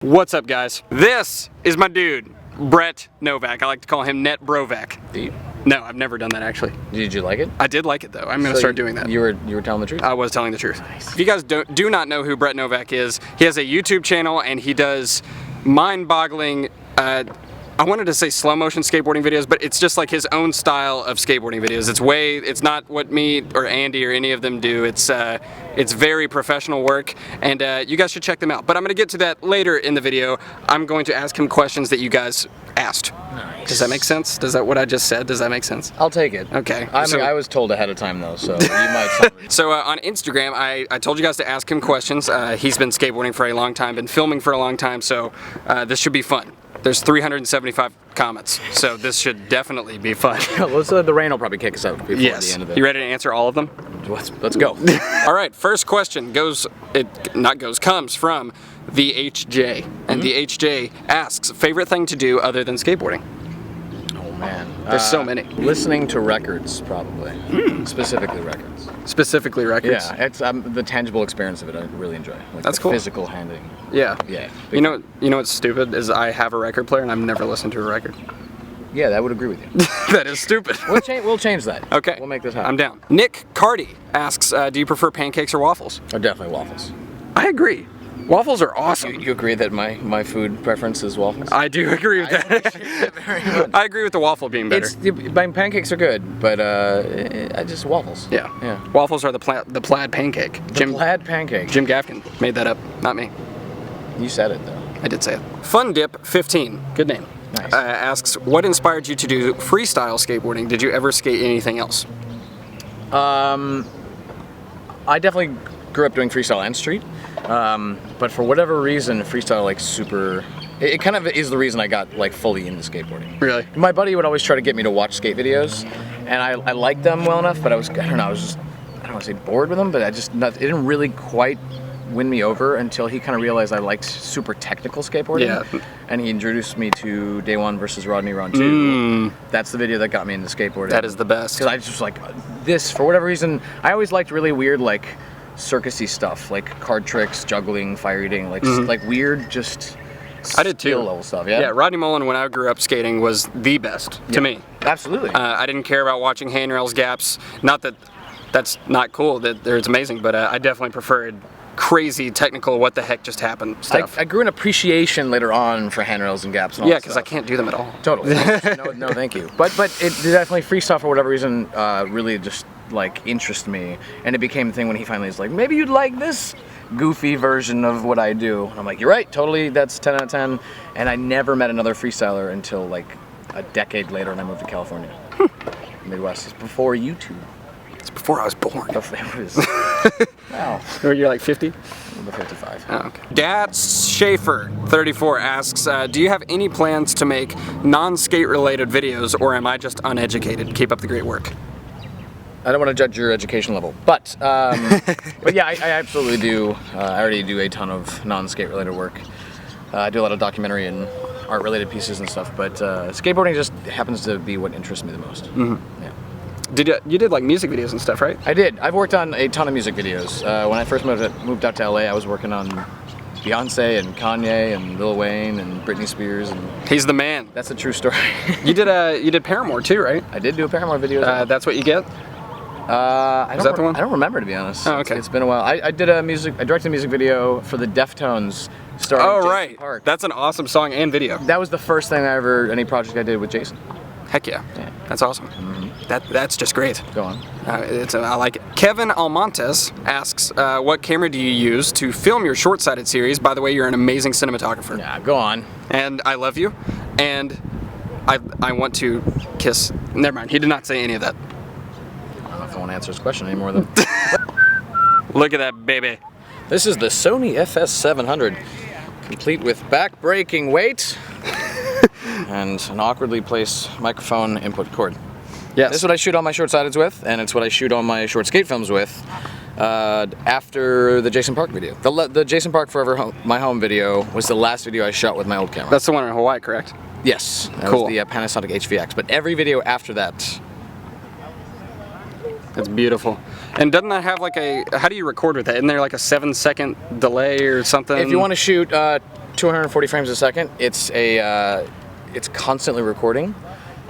What's up, guys? This is my dude, Brett Novak. I like to call him Net Brovak. Do you? No, I've never done that actually. Did you like it? I did like it though. I'm gonna start doing that. You were telling the truth? I was telling the truth. Nice. If you guys do not know who Brett Novak is, he has a YouTube channel and he does mind-boggling, I wanted to say slow motion skateboarding videos, but it's just like his own style of skateboarding videos. It's not what me or Andy or any of them do. It's very professional work, and you guys should check them out. But I'm gonna get to that later in the video. I'm going to ask him questions that you guys asked. Nice. Does that make sense? Does that what I just said? Does that make sense? I'll take it. Okay. I was told ahead of time though, so you might. So on Instagram, I told you guys to ask him questions. He's been skateboarding for a long time, been filming for a long time, so this should be fun. There's 375 comments, so this should definitely be fun. The rain will probably kick us out before the end of it. You ready to answer all of them? Let's go. All right, first question comes from the HJ, and the HJ asks, favorite thing to do other than skateboarding? Oh man, There's so many. Listening to records, probably. Specifically records. Specifically records. Yeah, it's the tangible experience of it. I really enjoy. Like That's the cool. Physical handling. Yeah. Yeah. You know what's stupid is I have a record player and I've never listened to a record. Yeah, that would agree with you. That is stupid. We'll change that. Okay. We'll make this happen. I'm down. Nick Cardy asks, do you prefer pancakes or waffles? Oh, definitely waffles. I agree. Waffles are awesome. You agree that my food preference is waffles? I do agree with that. Very much. I agree with the waffle being better. My pancakes are good, but I just waffles. Yeah. Yeah. Waffles are the plaid pancake. Plaid pancake. Jim Gaffigan made that up, not me. You said it though. I did say it. Fun Dip 15, good name. Nice. Asks, what inspired you to do freestyle skateboarding? Did you ever skate anything else? I definitely grew up doing freestyle and street, but for whatever reason, freestyle it kind of is the reason I got like fully into skateboarding. Really? My buddy would always try to get me to watch skate videos, and I liked them well enough, but I don't want to say bored with them, but it didn't really quite win me over until he kind of realized I liked super technical skateboarding. Yeah. And he introduced me to Day One versus Rodney Ron 2. That's the video that got me into skateboarding. That is the best. Because I just like this, for whatever reason, I always liked really weird, like circusy stuff, like card tricks, juggling, fire eating, like just, like weird, just I did too. skill level stuff. Yeah. Yeah, Rodney Mullen, when I grew up skating, was the best to me. Absolutely. I didn't care about watching handrails, gaps. Not that that's not cool, it's amazing, but I definitely preferred crazy technical what the heck just happened stuff. I grew an appreciation later on for handrails and gaps and all Yeah, that because I can't do them at all. Totally. No, thank you. But it definitely freestyle for whatever reason really just like interested me, and it became the thing when he finally was like, maybe you'd like this goofy version of what I do. And I'm like, you're right, totally. That's 10 out of 10. And I never met another freestyler until like a decade later, when I moved to California, Midwest. It's before YouTube. It's before I was born. It was. Wow. You're like 50? I'm 55. Oh, okay. Dats Schaefer, 34, asks, do you have any plans to make non-skate related videos, or am I just uneducated? Keep up the great work. I don't want to judge your education level, but yeah, I absolutely do. I already do a ton of non-skate related work. I do a lot of documentary and art related pieces and stuff, but skateboarding just happens to be what interests me the most. Mm-hmm. Yeah. You did like music videos and stuff, right? I did. I've worked on a ton of music videos. When I first moved out to LA, I was working on Beyonce and Kanye and Lil Wayne and Britney Spears, and he's the man. that's a true story. You did Paramore too, right? I did do a Paramore video. That's what you get? Is that the one? I don't remember, to be honest. Oh, okay. It's been a while. I directed a music video for the Deftones starring Jason Right. Park. That's an awesome song and video. That was the first thing any project I did with Jason. Heck yeah. Yeah. That's awesome. Mm-hmm. That's just great. Go on. I like it. Kevin Almontes asks, what camera do you use to film your short-sighted series? By the way, you're an amazing cinematographer. Yeah, go on. And I love you. And I want to kiss. Never mind. He did not say any of that. I don't know if I want to answer this question anymore, though. Look at that, baby. This is the Sony FS700, complete with back-breaking weight and an awkwardly placed microphone input cord. Yes. This is what I shoot all my short-sideds with, and it's what I shoot all my short skate films with after the Jason Park video. The Jason Park Forever My Home video was the last video I shot with my old camera. That's the one in Hawaii, correct? Yes. That Cool. was the Panasonic HVX, but every video after that. That's beautiful. And doesn't that have like how do you record with that? Isn't there like a 7-second delay or something? If you want to shoot 240 frames a second. It's it's constantly recording,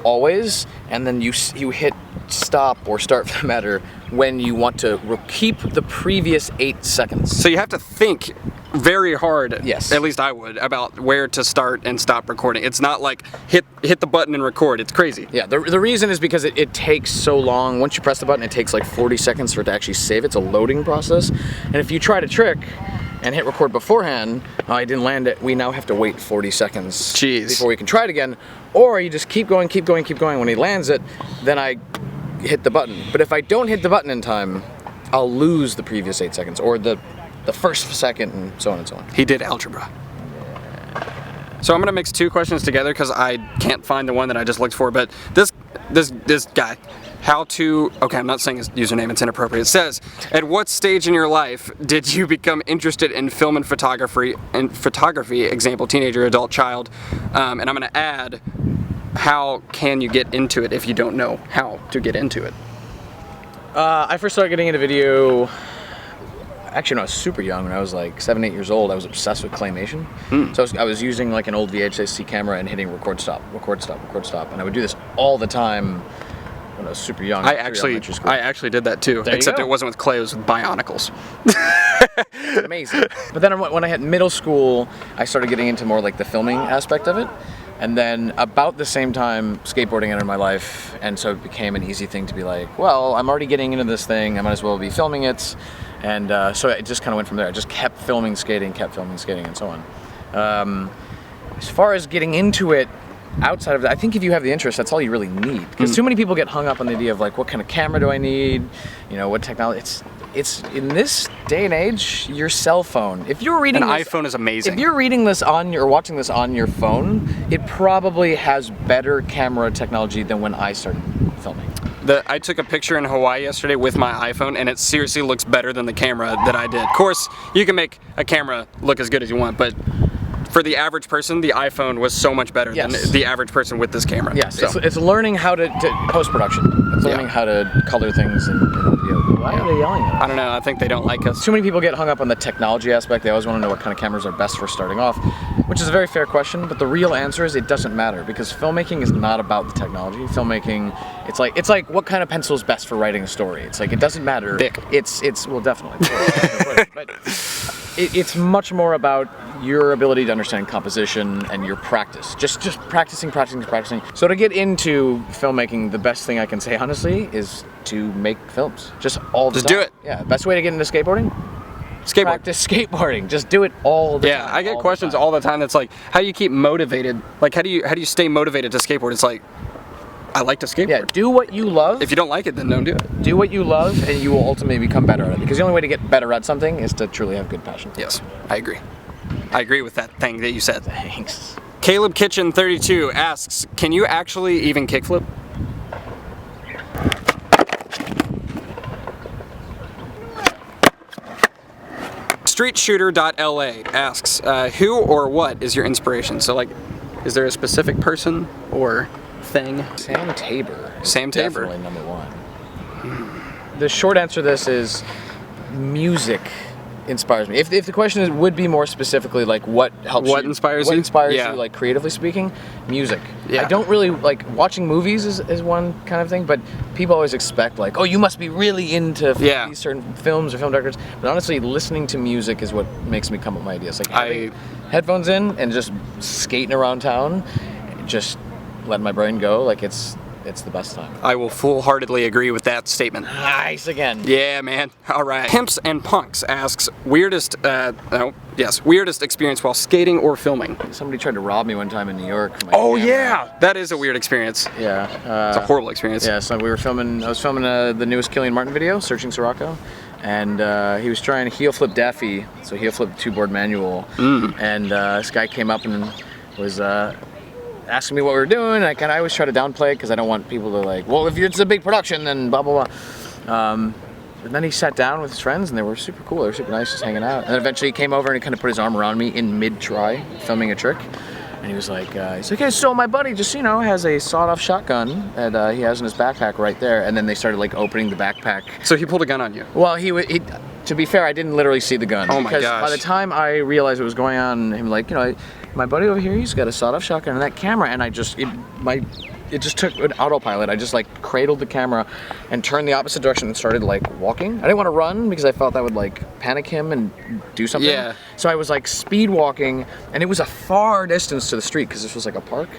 always, and then you hit stop or start for the matter when you want to keep the previous 8 seconds. So you have to think very hard, yes, at least I would, about where to start and stop recording. It's not like hit the button and record. It's crazy. Yeah, the reason is because it takes so long. Once you press the button, it takes like 40 seconds for it to actually save. It's a loading process. And if you try to trick and hit record beforehand, I didn't land it, we now have to wait 40 seconds Jeez. before we can try it again. Or you just keep going, keep going, keep going. When he lands it, then I hit the button. But if I don't hit the button in time, I'll lose the previous 8 seconds or the first second and so on and so on. He did algebra. So I'm gonna mix two questions together because I can't find the one that I just looked for. But this guy, okay, I'm not saying his username, it's inappropriate. It says, at what stage in your life did you become interested in film and photography? Example, teenager, adult, child. And I'm gonna add, how can you get into it if you don't know how to get into it? I first started getting into video. Actually, when I was super young, when I was like 7, 8 years old, I was obsessed with claymation. So I was using like an old VHS camera and hitting record, stop, and I would do this all the time when I was super young. I actually did that too, except it wasn't with clay, it was with Bionicles. Amazing. But then when I hit middle school, I started getting into more like the filming aspect of it. And then about the same time, skateboarding entered my life, and so it became an easy thing to be like, well, I'm already getting into this thing, I might as well be filming it. And so it just kind of went from there. I just kept filming skating, and so on. As far as getting into it, outside of that, I think if you have the interest, that's all you really need. Because too many people get hung up on the idea of like, what kind of camera do I need? You know, what technology? It's in this day and age, your cell phone. If you're reading an iPhone is amazing. If you're reading this or watching this on your phone, it probably has better camera technology than when I started filming. I took a picture in Hawaii yesterday with my iPhone, and it seriously looks better than the camera that I did. Of course, you can make a camera look as good as you want, but for the average person, the iPhone was so much better than the average person with this camera. Yes, so. it's learning how to post-production. It's learning how to color things and video. Why are they yelling at us? I don't know, I think they don't like us. Too many people get hung up on the technology aspect. They always want to know what kind of cameras are best for starting off, which is a very fair question, but the real answer is it doesn't matter, because filmmaking is not about the technology. Filmmaking, it's like what kind of pencil is best for writing a story. It's like, it doesn't matter. Thick. It's well, definitely. But it's much more about your ability to understand composition and your practice. Just practicing. So to get into filmmaking, the best thing I can say honestly is to make films. Just all the time. Do it. Yeah, best way to get into skateboarding? Practice skateboarding. Just do it all the time. Yeah, I get questions all the time that's like, how do you keep motivated? Like, how do you stay motivated to skateboard? It's like, I like to skateboard. Yeah, do what you love. If you don't like it, then don't do it. Do what you love, and you will ultimately become better at it. Because the only way to get better at something is to truly have good passion. Yes, I agree. I agree with that thing that you said. Thanks. Caleb Kitchen 32 asks, can you actually even kickflip? StreetShooter.la asks, who or what is your inspiration? So like, is there a specific person or thing? Sam Tabor. Sam Tabor. Definitely number one. The short answer to this is music inspires me. If the question would be more specifically like what inspires you, like creatively speaking, music. Yeah. I don't really like watching movies is one kind of thing, but people always expect like, oh, you must be really into these certain films or film directors. But honestly, listening to music is what makes me come up with my ideas. Like having headphones in and just skating around town, just letting my brain go. Like it's the best time. I will full-heartedly agree with that statement. Nice again. Yeah, man. All right. Pimps and Punks asks, weirdest experience while skating or filming? Somebody tried to rob me one time in New York. Oh yeah, that is a weird experience. Yeah. It's a horrible experience. Yeah. So I was filming the newest Killian Martin video, Searching Sirocco, and he was trying to heel flip Daffy, so heel flip 2-board manual, and this guy came up and was asking me what we were doing. I always try to downplay it because I don't want people to like, well, if it's a big production, then blah blah blah. But then he sat down with his friends and they were super cool. They were super nice, just hanging out. And then eventually he came over and he kind of put his arm around me in mid-try, filming a trick. And he was like, hey, so my buddy just, has a sawed-off shotgun that he has in his backpack right there. And then they started like opening the backpack. So he pulled a gun on you? Well, to be fair, I didn't literally see the gun. Oh my because gosh. by the time I realized what was going on, him like, you know, my buddy over here, he's got a sawed-off shotgun and that camera, and it just took an autopilot. I just like cradled the camera and turned the opposite direction and started like walking. I didn't want to run because I felt that would like panic him and do something. Yeah. So I was like speed walking, and it was a far distance to the street because this was like a park.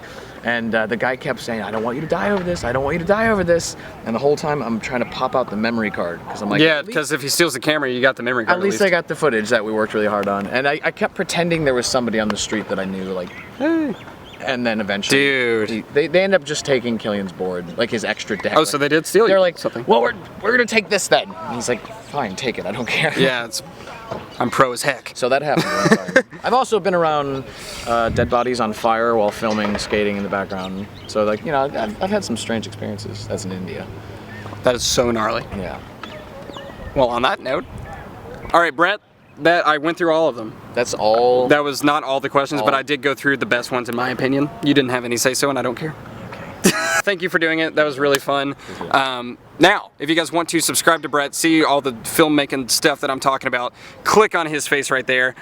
And the guy kept saying, I don't want you to die over this. I don't want you to die over this. And the whole time I'm trying to pop out the memory card because I'm like, Yeah, because if he steals the camera, you got the memory card. at least I got the footage that we worked really hard on. And I kept pretending there was somebody on the street that I knew, like, hey. And then eventually, Dude. they end up just taking Killian's board, like his extra deck. Oh, so they did steal They're like, something. well, we're gonna take this then. And he's like, fine, take it. I don't care. Yeah, I'm pro as heck. So that happened one time. I've also been around dead bodies on fire while filming skating in the background. So like, you know, I've had some strange experiences as in India. That is so gnarly. Yeah. Well, on that note, all right, Brett, that I went through all of them. That's all. That was not all the questions, but I did go through the best ones in my opinion. You didn't have any say so, and I don't care. Thank you for doing it. That was really fun. Now, if you guys want to subscribe to Brett, see all the filmmaking stuff that I'm talking about, click on his face right there.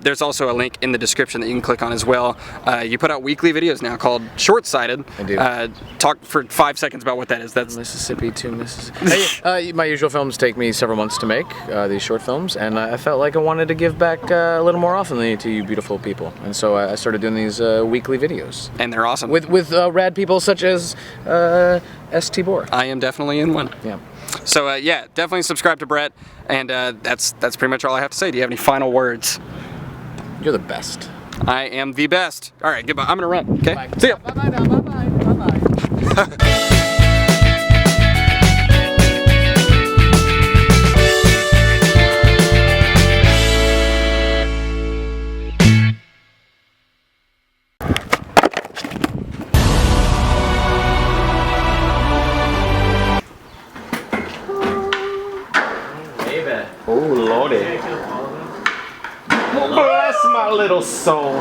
There's also a link in the description that you can click on as well. You put out weekly videos now called Short-Sighted. I do. Talk for 5 seconds about what that is. That's Mississippi to Mississippi. My usual films take me several months to make, these short films, and I felt like I wanted to give back a little more often to you beautiful people. And so I started doing these weekly videos. and they're awesome. With rad people such as S. Tabor. I am definitely in one. Yeah. So yeah, definitely subscribe to Brett, and that's pretty much all I have to say. Do you have any final words? You're the best. I am the best. All right, goodbye. I'm gonna run. Okay. Bye. See ya. Bye-bye now. Bye-bye. Bye-bye. Oh lordy. Bless my little soul.